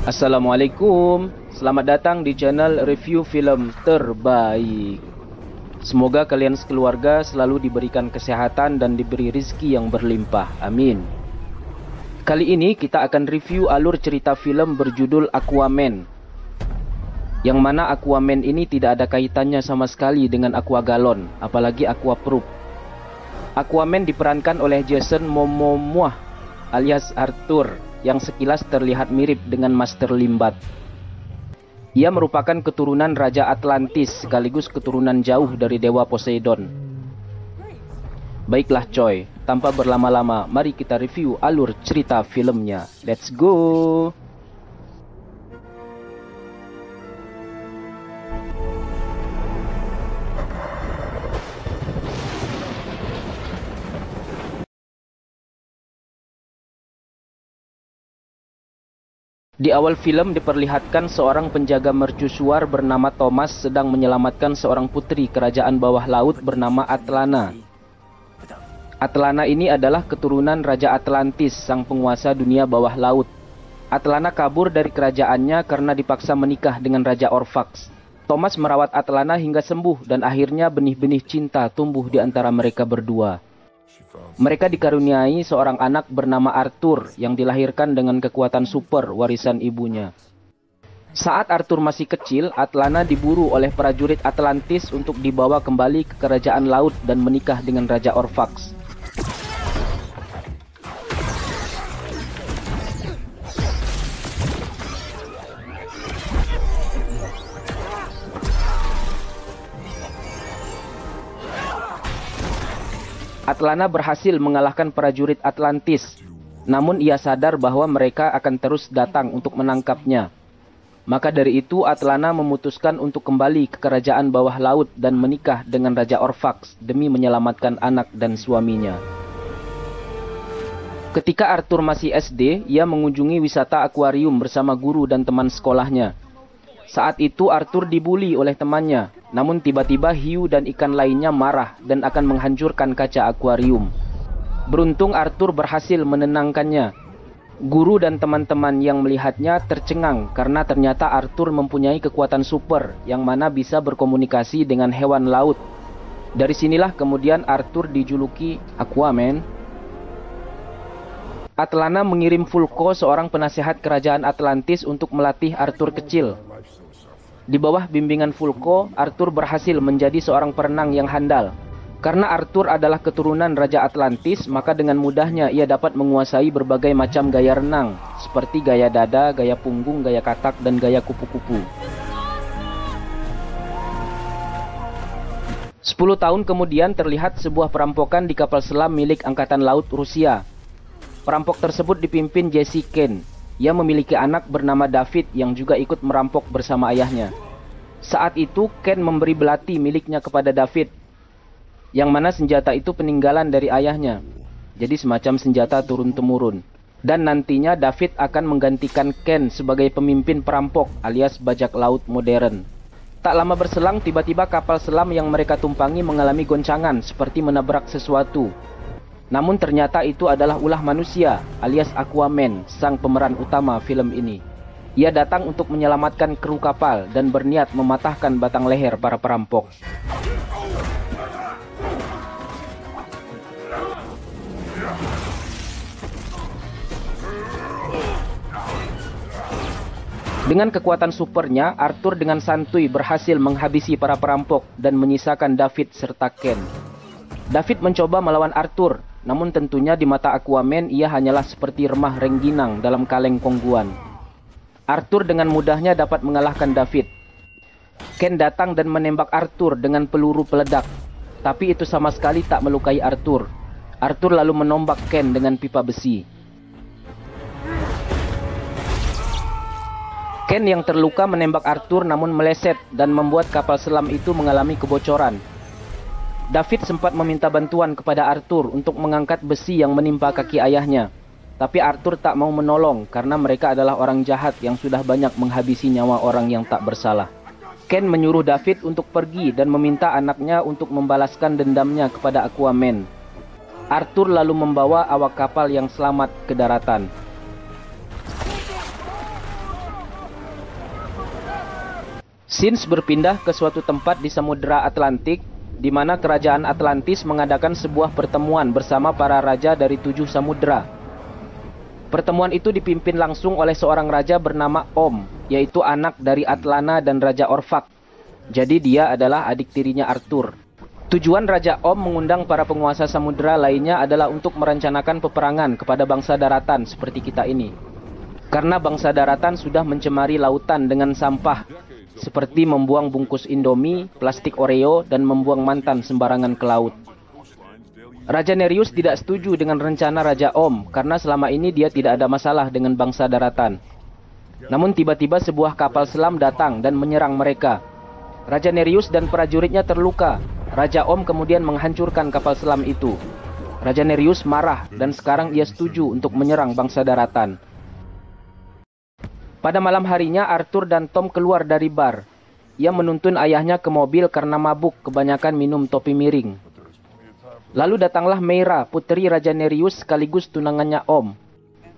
Assalamualaikum, selamat datang di channel review film terbaik. Semoga kalian sekeluarga selalu diberikan kesehatan dan diberi rizki yang berlimpah, amin. Kali ini kita akan review alur cerita film berjudul Aquaman, yang mana Aquaman ini tidak ada kaitannya sama sekali dengan Aquagalon, apalagi Aquaproof. Aquaman diperankan oleh Jason Momoa alias Arthur, yang sekilas terlihat mirip dengan Master Limbat. Ia merupakan keturunan Raja Atlantis sekaligus keturunan jauh dari Dewa Poseidon. Baiklah coy, tanpa berlama-lama, mari kita review alur cerita filmnya. Let's go! Di awal film diperlihatkan seorang penjaga mercusuar bernama Thomas sedang menyelamatkan seorang putri kerajaan bawah laut bernama Atlana. Atlana ini adalah keturunan Raja Atlantis, sang penguasa dunia bawah laut. Atlana kabur dari kerajaannya karena dipaksa menikah dengan Raja Orphax. Thomas merawat Atlana hingga sembuh dan akhirnya benih-benih cinta tumbuh di antara mereka berdua. Mereka dikaruniai seorang anak bernama Arthur yang dilahirkan dengan kekuatan super warisan ibunya. Saat Arthur masih kecil, Atlana diburu oleh prajurit Atlantis untuk dibawa kembali ke kerajaan laut dan menikah dengan Raja Orphax. Atlana berhasil mengalahkan prajurit Atlantis, namun ia sadar bahwa mereka akan terus datang untuk menangkapnya. Maka dari itu Atlana memutuskan untuk kembali ke kerajaan bawah laut dan menikah dengan Raja Orphax demi menyelamatkan anak dan suaminya. Ketika Arthur masih SD, ia mengunjungi wisata akuarium bersama guru dan teman sekolahnya. Saat itu Arthur dibuli oleh temannya, namun tiba-tiba hiu dan ikan lainnya marah dan akan menghancurkan kaca akuarium. Beruntung Arthur berhasil menenangkannya. Guru dan teman-teman yang melihatnya tercengang karena ternyata Arthur mempunyai kekuatan super yang mana bisa berkomunikasi dengan hewan laut. Dari sinilah kemudian Arthur dijuluki Aquaman. Atlana mengirim Vulko, seorang penasehat kerajaan Atlantis, untuk melatih Arthur kecil. Di bawah bimbingan Vulko, Arthur berhasil menjadi seorang perenang yang handal. Karena Arthur adalah keturunan Raja Atlantis, maka dengan mudahnya ia dapat menguasai berbagai macam gaya renang, seperti gaya dada, gaya punggung, gaya katak, dan gaya kupu-kupu. 10 tahun kemudian terlihat sebuah perampokan di kapal selam milik Angkatan Laut Rusia. Perampok tersebut dipimpin Jesse Kane. Ia memiliki anak bernama David yang juga ikut merampok bersama ayahnya. Saat itu Ken memberi belati miliknya kepada David, yang mana senjata itu peninggalan dari ayahnya. Jadi semacam senjata turun-temurun. Dan nantinya David akan menggantikan Ken sebagai pemimpin perampok alias bajak laut modern. Tak lama berselang tiba-tiba kapal selam yang mereka tumpangi mengalami goncangan seperti menabrak sesuatu. Namun ternyata itu adalah ulah manusia alias Aquaman, sang pemeran utama film ini. Ia datang untuk menyelamatkan kru kapal dan berniat mematahkan batang leher para perampok. Dengan kekuatan supernya, Arthur dengan santuy berhasil menghabisi para perampok dan menyisakan David serta Ken. David mencoba melawan Arthur, namun tentunya di mata Aquaman ia hanyalah seperti remah rengginang dalam kaleng kongguan. Arthur dengan mudahnya dapat mengalahkan David. Ken datang dan menembak Arthur dengan peluru peledak, tapi itu sama sekali tak melukai Arthur. Arthur lalu menombak Ken dengan pipa besi. Ken yang terluka menembak Arthur namun meleset dan membuat kapal selam itu mengalami kebocoran. David sempat meminta bantuan kepada Arthur untuk mengangkat besi yang menimpa kaki ayahnya. Tapi Arthur tak mau menolong karena mereka adalah orang jahat yang sudah banyak menghabisi nyawa orang yang tak bersalah. Ken menyuruh David untuk pergi dan meminta anaknya untuk membalaskan dendamnya kepada Aquaman. Arthur lalu membawa awak kapal yang selamat ke daratan. Scenes berpindah ke suatu tempat di Samudra Atlantik, di mana kerajaan Atlantis mengadakan sebuah pertemuan bersama para raja dari 7 samudra. Pertemuan itu dipimpin langsung oleh seorang raja bernama Om, yaitu anak dari Atlana dan Raja Orphak. Jadi dia adalah adik tirinya Arthur. Tujuan Raja Om mengundang para penguasa samudra lainnya adalah untuk merencanakan peperangan kepada bangsa daratan seperti kita ini. Karena bangsa daratan sudah mencemari lautan dengan sampah, seperti membuang bungkus Indomie, plastik Oreo, dan membuang mantan sembarangan ke laut. Raja Nereus tidak setuju dengan rencana Raja Om, karena selama ini dia tidak ada masalah dengan bangsa daratan. Namun tiba-tiba sebuah kapal selam datang dan menyerang mereka. Raja Nereus dan prajuritnya terluka. Raja Om kemudian menghancurkan kapal selam itu. Raja Nereus marah dan sekarang ia setuju untuk menyerang bangsa daratan. Pada malam harinya Arthur dan Tom keluar dari bar. Ia menuntun ayahnya ke mobil karena mabuk kebanyakan minum topi miring. Lalu datanglah Meira, putri Raja Nereus sekaligus tunangannya Om.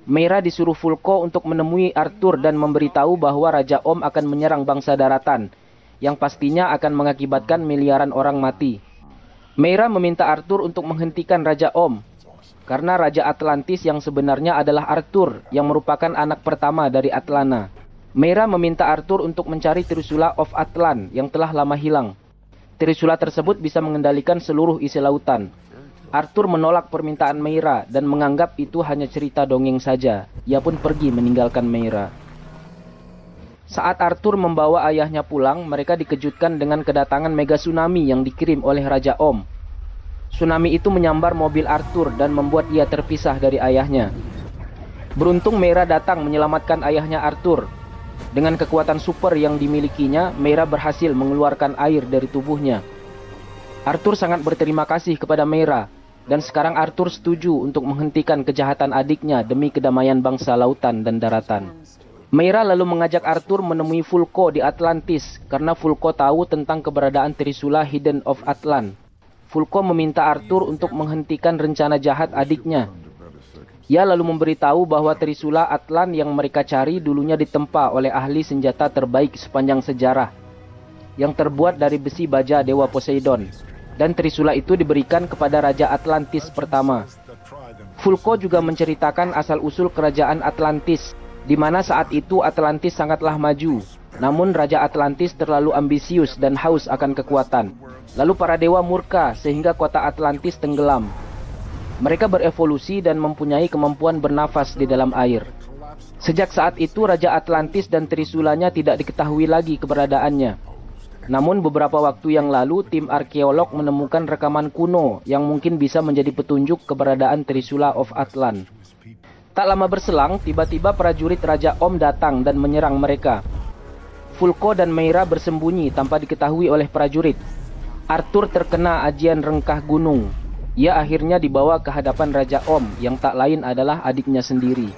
Meira disuruh Vulko untuk menemui Arthur dan memberitahu bahwa Raja Om akan menyerang bangsa daratan, yang pastinya akan mengakibatkan miliaran orang mati. Meira meminta Arthur untuk menghentikan Raja Om, karena Raja Atlantis yang sebenarnya adalah Arthur, yang merupakan anak pertama dari Atlana. Meira meminta Arthur untuk mencari Trisula of Atlan yang telah lama hilang. Trisula tersebut bisa mengendalikan seluruh isi lautan. Arthur menolak permintaan Meira dan menganggap itu hanya cerita dongeng saja. Ia pun pergi meninggalkan Meira. Saat Arthur membawa ayahnya pulang, mereka dikejutkan dengan kedatangan mega tsunami yang dikirim oleh Raja Om. Tsunami itu menyambar mobil Arthur dan membuat ia terpisah dari ayahnya. Beruntung Meira datang menyelamatkan ayahnya Arthur. Dengan kekuatan super yang dimilikinya, Meira berhasil mengeluarkan air dari tubuhnya. Arthur sangat berterima kasih kepada Meira, dan sekarang Arthur setuju untuk menghentikan kejahatan adiknya demi kedamaian bangsa lautan dan daratan. Meira lalu mengajak Arthur menemui Vulko di Atlantis, karena Vulko tahu tentang keberadaan Trisula Hidden of Atlan. Vulko meminta Arthur untuk menghentikan rencana jahat adiknya. Ia lalu memberitahu bahwa Trisula Atlan yang mereka cari dulunya ditempa oleh ahli senjata terbaik sepanjang sejarah, yang terbuat dari besi baja Dewa Poseidon, dan Trisula itu diberikan kepada Raja Atlantis pertama. Vulko juga menceritakan asal-usul kerajaan Atlantis, di mana saat itu Atlantis sangatlah maju, namun Raja Atlantis terlalu ambisius dan haus akan kekuatan. Lalu para dewa murka sehingga kota Atlantis tenggelam. Mereka berevolusi dan mempunyai kemampuan bernafas di dalam air. Sejak saat itu Raja Atlantis dan Trisulanya tidak diketahui lagi keberadaannya. Namun beberapa waktu yang lalu tim arkeolog menemukan rekaman kuno yang mungkin bisa menjadi petunjuk keberadaan Trisula of Atlan. Tak lama berselang, tiba-tiba prajurit Raja Om datang dan menyerang mereka. Vulko dan Meira bersembunyi tanpa diketahui oleh prajurit. Arthur terkena ajian rengkah gunung. Ia akhirnya dibawa ke hadapan Raja Om yang tak lain adalah adiknya sendiri.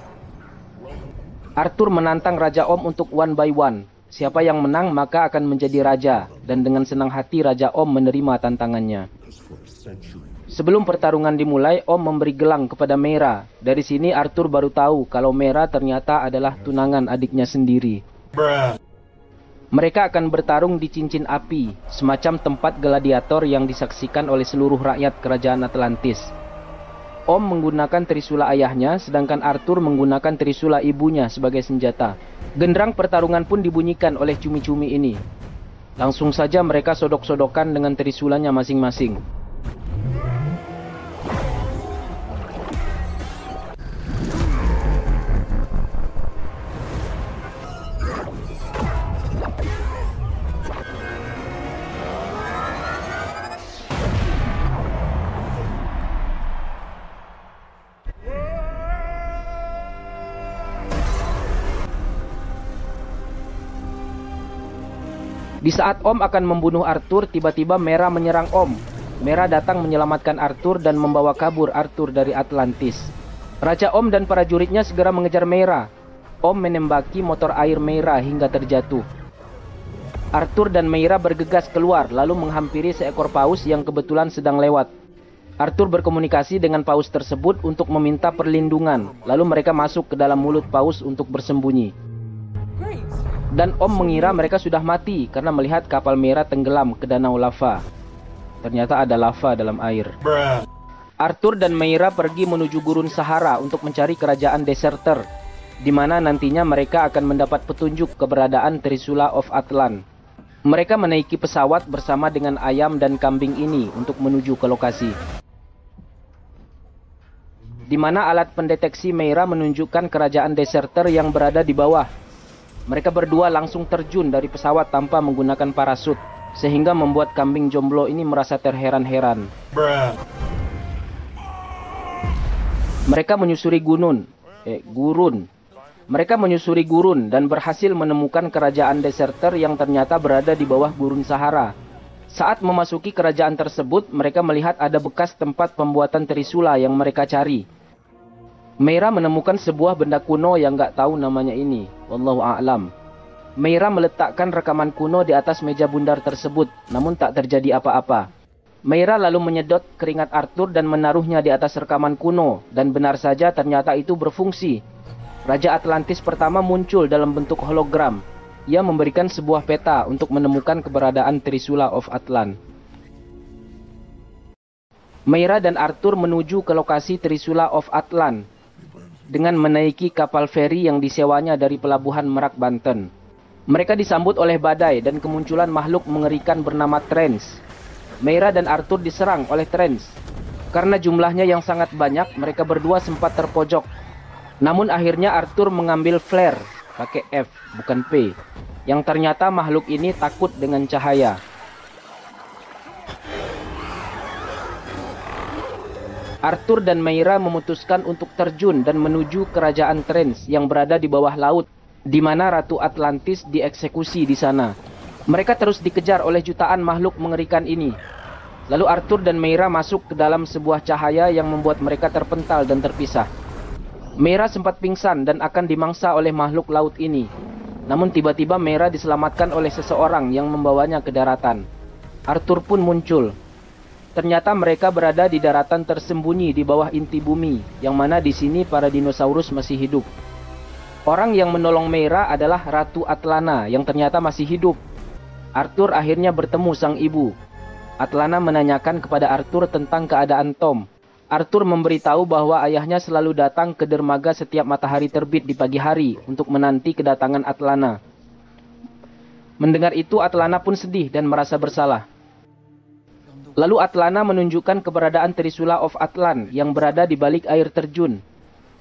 Arthur menantang Raja Om untuk one by one. Siapa yang menang maka akan menjadi raja, dan dengan senang hati Raja Om menerima tantangannya. Sebelum pertarungan dimulai, Om memberi gelang kepada Meira. Dari sini Arthur baru tahu kalau Meira ternyata adalah tunangan adiknya sendiri. Mereka akan bertarung di cincin api, semacam tempat gladiator yang disaksikan oleh seluruh rakyat kerajaan Atlantis. Om menggunakan Trisula ayahnya, sedangkan Arthur menggunakan Trisula ibunya sebagai senjata. Genderang pertarungan pun dibunyikan oleh cumi-cumi ini. Langsung saja mereka sodok-sodokan dengan Trisulanya masing-masing. Di saat Om akan membunuh Arthur, tiba-tiba Meira menyerang Om. Meira datang menyelamatkan Arthur dan membawa kabur Arthur dari Atlantis. Raja Om dan prajuritnya segera mengejar Meira. Om menembaki motor air Meira hingga terjatuh. Arthur dan Meira bergegas keluar lalu menghampiri seekor paus yang kebetulan sedang lewat. Arthur berkomunikasi dengan paus tersebut untuk meminta perlindungan, lalu mereka masuk ke dalam mulut paus untuk bersembunyi. Dan Om mengira mereka sudah mati karena melihat kapal Meira tenggelam ke danau lava. Ternyata ada lava dalam air. Arthur dan Meira pergi menuju gurun Sahara untuk mencari kerajaan Deserter, di mana nantinya mereka akan mendapat petunjuk keberadaan Trisula of Atlan. Mereka menaiki pesawat bersama dengan ayam dan kambing ini untuk menuju ke lokasi, di mana alat pendeteksi Meira menunjukkan kerajaan Deserter yang berada di bawah. Mereka berdua langsung terjun dari pesawat tanpa menggunakan parasut, sehingga membuat kambing jomblo ini merasa terheran-heran. Mereka menyusuri gurun. Mereka menyusuri gurun dan berhasil menemukan kerajaan Deserter yang ternyata berada di bawah gurun Sahara. Saat memasuki kerajaan tersebut, mereka melihat ada bekas tempat pembuatan Trisula yang mereka cari. Meira menemukan sebuah benda kuno yang nggak tahu namanya ini. Wallahu a'lam. Meira meletakkan rekaman kuno di atas meja bundar tersebut, namun tak terjadi apa-apa. Meira lalu menyedot keringat Arthur dan menaruhnya di atas rekaman kuno, dan benar saja ternyata itu berfungsi. Raja Atlantis pertama muncul dalam bentuk hologram. Ia memberikan sebuah peta untuk menemukan keberadaan Trisula of Atlan. Meira dan Arthur menuju ke lokasi Trisula of Atlan dengan menaiki kapal feri yang disewanya dari pelabuhan Merak, Banten. Mereka disambut oleh badai dan kemunculan makhluk mengerikan bernama Trance. Meira dan Arthur diserang oleh Trance. Karena jumlahnya yang sangat banyak, mereka berdua sempat terpojok. Namun akhirnya Arthur mengambil flare, pakai F, bukan P, yang ternyata makhluk ini takut dengan cahaya. Arthur dan Meira memutuskan untuk terjun dan menuju kerajaan Trance yang berada di bawah laut, di mana Ratu Atlantis dieksekusi di sana. Mereka terus dikejar oleh jutaan makhluk mengerikan ini. Lalu Arthur dan Meira masuk ke dalam sebuah cahaya yang membuat mereka terpental dan terpisah. Meira sempat pingsan dan akan dimangsa oleh makhluk laut ini. Namun tiba-tiba Meira diselamatkan oleh seseorang yang membawanya ke daratan. Arthur pun muncul. Ternyata mereka berada di daratan tersembunyi di bawah inti bumi, yang mana di sini para dinosaurus masih hidup. Orang yang menolong Meira adalah Ratu Atlana yang ternyata masih hidup. Arthur akhirnya bertemu sang ibu. Atlana menanyakan kepada Arthur tentang keadaan Tom. Arthur memberitahu bahwa ayahnya selalu datang ke dermaga setiap matahari terbit di pagi hari untuk menanti kedatangan Atlana. Mendengar itu, Atlana pun sedih dan merasa bersalah. Lalu Atlana menunjukkan keberadaan Trisula of Atlan yang berada di balik air terjun.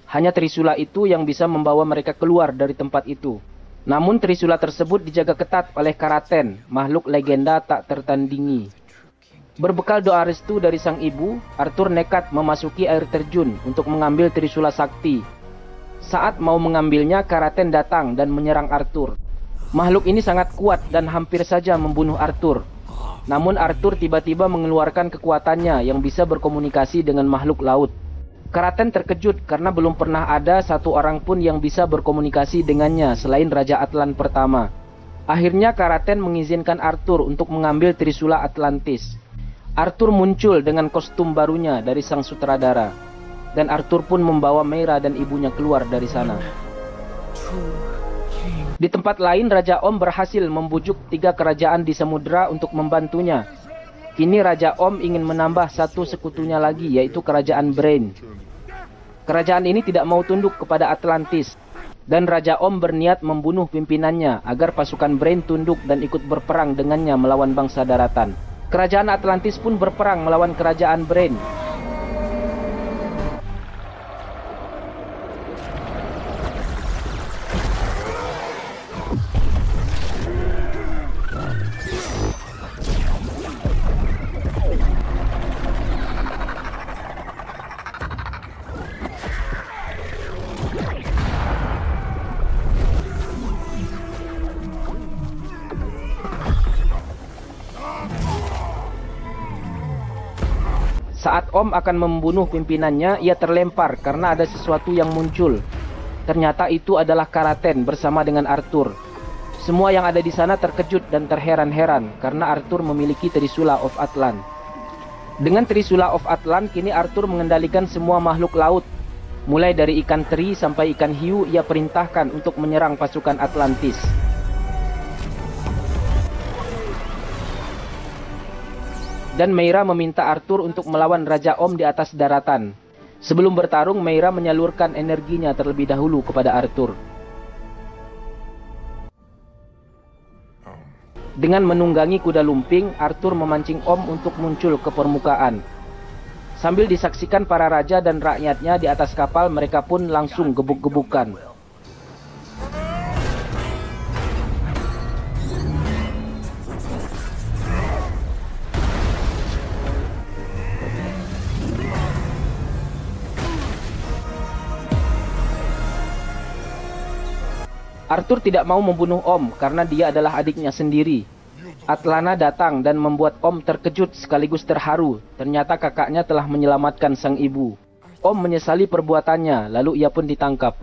Hanya Trisula itu yang bisa membawa mereka keluar dari tempat itu. Namun Trisula tersebut dijaga ketat oleh Karaten, makhluk legenda tak tertandingi. Berbekal doa restu dari sang ibu, Arthur nekat memasuki air terjun untuk mengambil Trisula Sakti. Saat mau mengambilnya, Karaten datang dan menyerang Arthur. Makhluk ini sangat kuat dan hampir saja membunuh Arthur. Namun Arthur tiba-tiba mengeluarkan kekuatannya yang bisa berkomunikasi dengan makhluk laut. Karaten terkejut karena belum pernah ada satu orang pun yang bisa berkomunikasi dengannya selain Raja Atlan pertama. Akhirnya Karaten mengizinkan Arthur untuk mengambil Trisula Atlantis. Arthur muncul dengan kostum barunya dari sang sutradara. Dan Arthur pun membawa Meira dan ibunya keluar dari sana. Di tempat lain, Raja Om berhasil membujuk 3 kerajaan di samudera untuk membantunya. Kini Raja Om ingin menambah satu sekutunya lagi, yaitu Kerajaan Brain. Kerajaan ini tidak mau tunduk kepada Atlantis. Dan Raja Om berniat membunuh pimpinannya agar pasukan Brain tunduk dan ikut berperang dengannya melawan bangsa daratan. Kerajaan Atlantis pun berperang melawan Kerajaan Brain. Saat Om akan membunuh pimpinannya, ia terlempar karena ada sesuatu yang muncul. Ternyata itu adalah Karaten bersama dengan Arthur. Semua yang ada di sana terkejut dan terheran-heran karena Arthur memiliki Trisula of Atlan. Dengan Trisula of Atlan, kini Arthur mengendalikan semua makhluk laut. Mulai dari ikan teri sampai ikan hiu, ia perintahkan untuk menyerang pasukan Atlantis. Dan Meira meminta Arthur untuk melawan Raja Om di atas daratan. Sebelum bertarung, Meira menyalurkan energinya terlebih dahulu kepada Arthur. Dengan menunggangi kuda lumping, Arthur memancing Om untuk muncul ke permukaan. Sambil disaksikan para raja dan rakyatnya di atas kapal, mereka pun langsung gebuk-gebukan. Arthur tidak mau membunuh Om karena dia adalah adiknya sendiri. Atlana datang dan membuat Om terkejut sekaligus terharu. Ternyata kakaknya telah menyelamatkan sang ibu. Om menyesali perbuatannya, lalu ia pun ditangkap.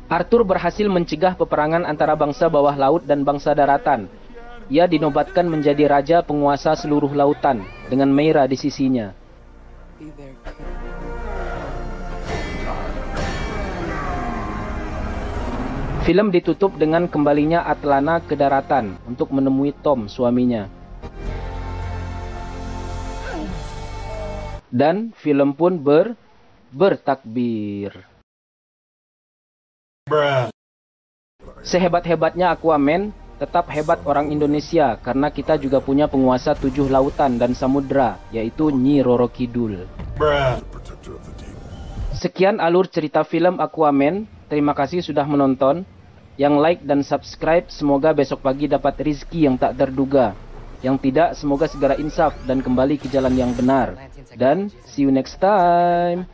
Arthur berhasil mencegah peperangan antara bangsa bawah laut dan bangsa daratan. Ia dinobatkan menjadi raja penguasa seluruh lautan dengan Meira di sisinya. Film ditutup dengan kembalinya Atlana ke daratan untuk menemui Tom, suaminya. Dan film pun bertakbir. Sehebat-hebatnya Aquaman, tetap hebat orang Indonesia karena kita juga punya penguasa 7 lautan dan samudra, yaitu Nyi Roro Kidul. Sekian alur cerita film Aquaman. Terima kasih sudah menonton. Yang like dan subscribe, semoga besok pagi dapat rizki yang tak terduga. Yang tidak, semoga segera insaf dan kembali ke jalan yang benar. Dan see you next time.